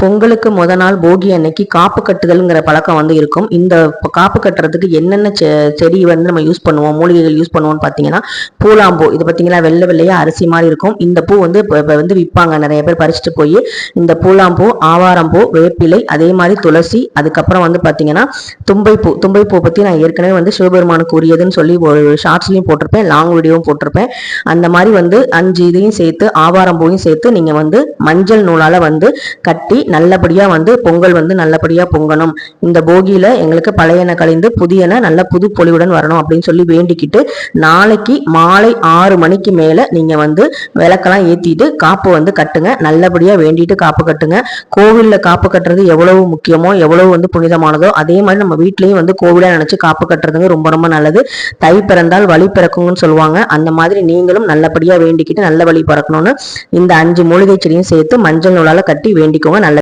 பொங்கலுக்கு நாள் போகி அன்னைக்கு காப்பு கட்டுதல்ங்கிற பழக்கம் வந்து இருக்கும். இந்த காப்பு கட்டுறதுக்கு என்னென்ன செடி வந்து நம்ம யூஸ் பண்ணுவோம், மூலிகைகள் யூஸ் பண்ணுவோம்னு பார்த்தீங்கன்னா, பூலாம்பூ. இது பார்த்தீங்கன்னா வெள்ளை வெள்ளையா அரிசி மாதிரி இருக்கும். இந்த பூ வந்து இப்போ வந்து விற்பாங்க, நிறைய பேர் பறிச்சுட்டு போய். இந்த பூலாம்பூ, ஆவாரம்பூ, வேப்பிலை, அதே மாதிரி துளசி, அதுக்கப்புறம் வந்து பார்த்தீங்கன்னா தும்பைப்பூ. தும்பைப்பூ பற்றி நான் ஏற்கனவே வந்து சிவபெருமானுக்கு உரியதுன்னு சொல்லி ஒரு ஷார்ட்ஸ்லையும் போட்டிருப்பேன், லாங் வீடியோவும் போட்டிருப்பேன். அந்த மாதிரி வந்து 5 இதையும் சேர்த்து, ஆவாரம்பூவையும் சேர்த்து நீங்கள் வந்து மஞ்சள் நூலால் வந்து கட்டி நல்லபடியா வந்து பொங்கல் வந்து நல்லபடியா பொங்கணும், இந்த போகியில எங்களுக்கு பழையன கழிந்து புதியன நல்ல புது பொலிவுடன் வரணும் அப்படின்னு சொல்லி வேண்டிக்கிட்டு, நாளைக்கு மாலை 6 மணிக்கு மேல நீங்க வந்து விளக்கெல்லாம் ஏத்திட்டு காப்பு வந்து கட்டுங்க. நல்லபடியா வேண்டிட்டு காப்பு கட்டுங்க. கோவில்ல காப்பு கட்டுறது எவ்வளவு முக்கியமோ, எவ்வளவு வந்து புனிதமானதோ, அதே மாதிரி நம்ம வீட்லயும் வந்து கோவிலா நினைச்சு காப்பு கட்டுறதுங்க ரொம்ப ரொம்ப நல்லது. தை பிறந்தால் வழி பிறக்கும்னு சொல்லுவாங்க. அந்த மாதிரி நீங்களும் நல்லபடியா வேண்டிக்கிட்டு நல்ல வழி பிறக்கணும்னு இந்த 5 மூலிகை செடியும் சேர்த்து மஞ்சள் நூலால கட்டி வேண்டிக்கோங்க. நல்ல